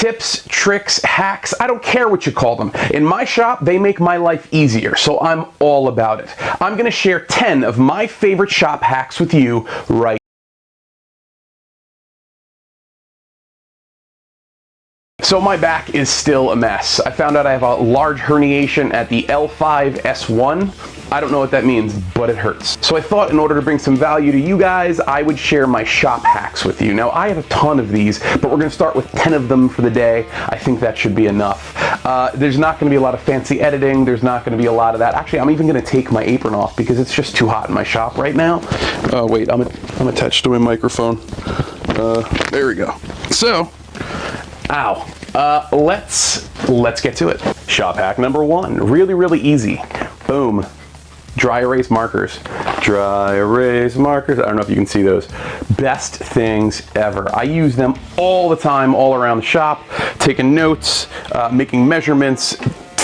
Tips, tricks, hacks, I don't care what you call them. In my shop, they make my life easier, so I'm all about it. I'm going to share 10 of my favorite shop hacks with you right now. So my back is still a mess. I found out I have a large herniation at the L5-S1. I don't know what that means, but it hurts. So I thought in order to bring some value to you guys, I would share my shop hacks with you. Now, I have a ton of these, but we're gonna start with 10 of them for the day. I think that should be enough. There's not gonna be a lot of fancy editing. There's not gonna be a lot of that. Actually, I'm even gonna take my apron off because it's just too hot in my shop right now. Oh, wait, I'm attached to my microphone. There we go. So, ow. Let's get to it. Shop hack number 1, really easy. Boom. Dry erase markers. Dry erase markers. I don't know if you can see those. Best things ever. I use them all the time, all around the shop, taking notes, making measurements,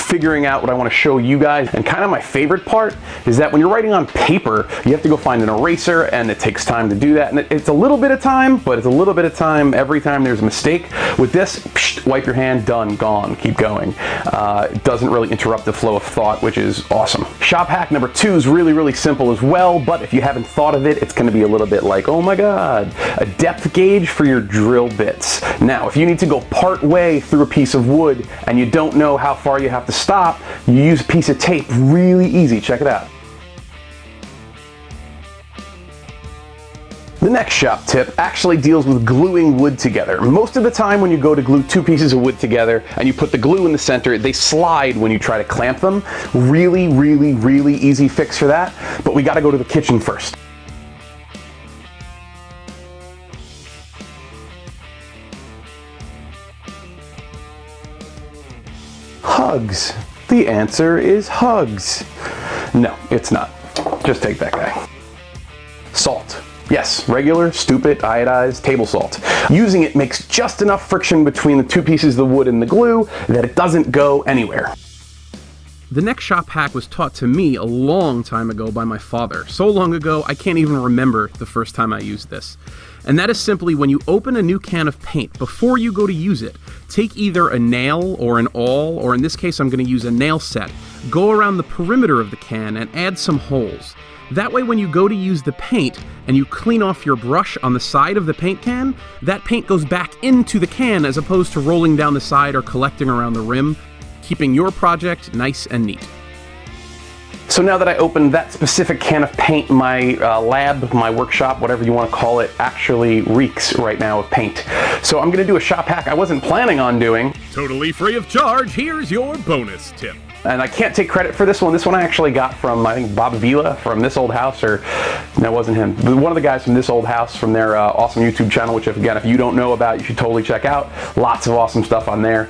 figuring out what I want to show you guys. And kind of my favorite part is that when you're writing on paper, you have to go find an eraser, and it takes time to do that. And it's a little bit of time, but it's a little bit of time every time there's a mistake. With this, wipe your hand, done, gone, keep going. It doesn't really interrupt the flow of thought, which is awesome. Shop hack number 2 is really simple as well, but if you haven't thought of it, it's going to be a little bit like, oh my god, a depth gauge for your drill bits. Now, if you need to go part way through a piece of wood and you don't know how far you have to stop, you use a piece of tape. Really easy. Check it out. The next shop tip actually deals with gluing wood together. Most of the time when you go to glue 2 pieces of wood together and you put the glue in the center, they slide when you try to clamp them. Really easy fix for that, but we gotta go to the kitchen first. Hugs. The answer is hugs. No, it's not. Just take that guy. Salt. Yes, regular, stupid, iodized table salt. Using it makes just enough friction between the 2 pieces of the wood and the glue that it doesn't go anywhere. The next shop hack was taught to me a long time ago by my father. So long ago, I can't even remember the first time I used this. And that is simply when you open a new can of paint, before you go to use it, take either a nail or an awl, or in this case I'm going to use a nail set, go around the perimeter of the can and add some holes. That way when you go to use the paint and you clean off your brush on the side of the paint can, that paint goes back into the can as opposed to rolling down the side or collecting around the rim, keeping your project nice and neat. So now that I opened that specific can of paint, my lab, my workshop, whatever you want to call it, actually reeks right now of paint. So I'm going to do a shop hack I wasn't planning on doing. Totally free of charge, here's your bonus tip. And I can't take credit for this one. This one I actually got from, I think, Bob Vila from This Old House, or no, it wasn't him. One of the guys from This Old House from their awesome YouTube channel, which, again, if you don't know about, you should totally check out. Lots of awesome stuff on there.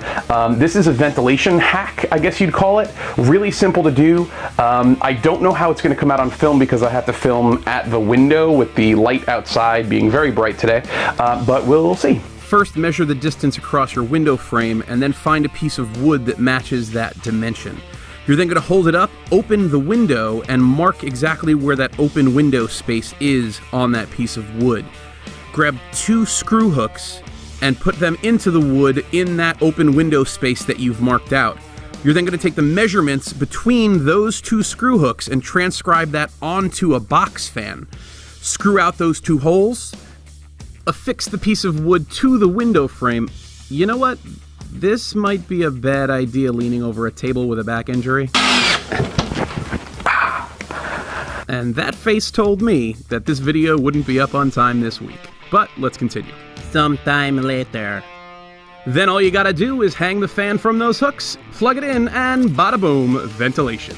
This is a ventilation hack, I guess you'd call it. Really simple to do. I don't know how it's going to come out on film because I have to film at the window with the light outside being very bright today, but we'll see. First, measure the distance across your window frame and then find a piece of wood that matches that dimension. You're then going to hold it up, open the window, and mark exactly where that open window space is on that piece of wood. Grab 2 screw hooks and put them into the wood in that open window space that you've marked out. You're then going to take the measurements between those 2 screw hooks and transcribe that onto a box fan. Screw out those 2 holes, affix the piece of wood to the window frame. You know what? This might be a bad idea leaning over a table with a back injury. And that face told me that this video wouldn't be up on time this week. But let's continue. Sometime later. Then all you gotta do is hang the fan from those hooks, plug it in, and bada boom, ventilation.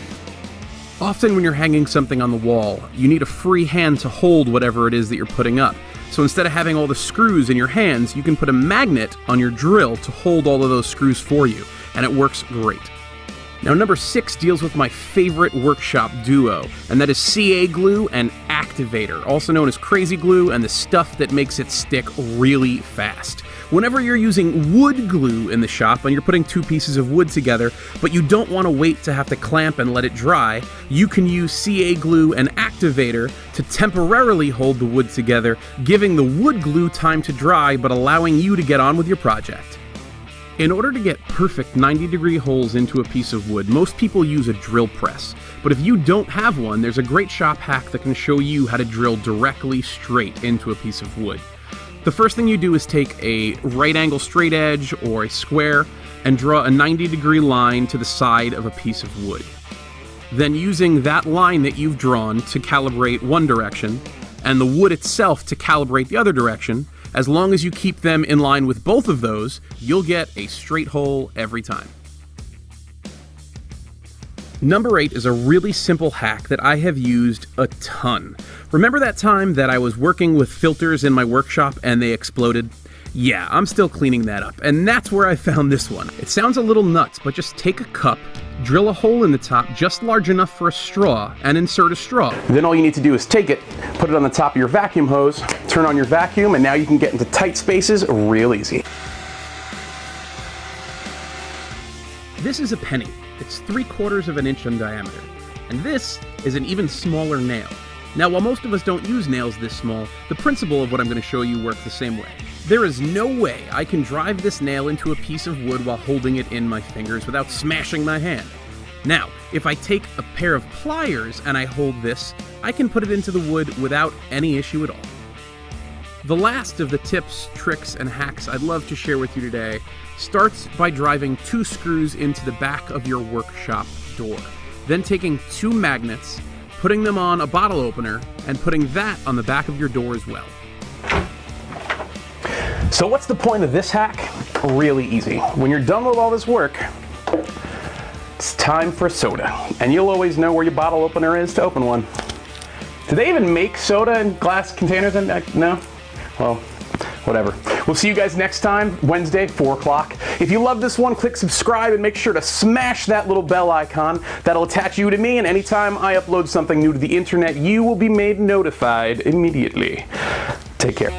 Often when you're hanging something on the wall, you need a free hand to hold whatever it is that you're putting up. So instead of having all the screws in your hands, you can put a magnet on your drill to hold all of those screws for you, and it works great. Now, number 6 deals with my favorite workshop duo, and that is CA glue and activator, also known as crazy glue, and the stuff that makes it stick really fast. Whenever you're using wood glue in the shop and you're putting 2 pieces of wood together, but you don't want to wait to have to clamp and let it dry, you can use CA glue and activator to temporarily hold the wood together, giving the wood glue time to dry but allowing you to get on with your project. In order to get perfect 90-degree holes into a piece of wood, most people use a drill press. But if you don't have one, there's a great shop hack that can show you how to drill directly straight into a piece of wood. The first thing you do is take a right angle straight edge or a square and draw a 90-degree line to the side of a piece of wood. Then using that line that you've drawn to calibrate one direction, and the wood itself to calibrate the other direction, as long as you keep them in line with both of those, you'll get a straight hole every time. Number 8 is a really simple hack that I have used a ton. Remember that time that I was working with filters in my workshop and they exploded? Yeah, I'm still cleaning that up, and that's where I found this one. It sounds a little nuts, but just take a cup, drill a hole in the top just large enough for a straw, and insert a straw. Then all you need to do is take it, put it on the top of your vacuum hose, turn on your vacuum, and now you can get into tight spaces real easy. This is a penny. It's 3/4 of an inch in diameter. And this is an even smaller nail. Now, while most of us don't use nails this small, the principle of what I'm going to show you works the same way. There is no way I can drive this nail into a piece of wood while holding it in my fingers without smashing my hand. Now, if I take a pair of pliers and I hold this, I can put it into the wood without any issue at all. The last of the tips, tricks, and hacks I'd love to share with you today starts by driving 2 screws into the back of your workshop door, then taking 2 magnets, putting them on a bottle opener, and putting that on the back of your door as well. So what's the point of this hack? Really easy. When you're done with all this work, it's time for soda. And you'll always know where your bottle opener is to open one. Do they even make soda in glass containers? No? Well, whatever. We'll see you guys next time, Wednesday, 4 o'clock. If you love this one, click subscribe and make sure to smash that little bell icon. That'll attach you to me, and anytime I upload something new to the internet, you will be made notified immediately. Take care.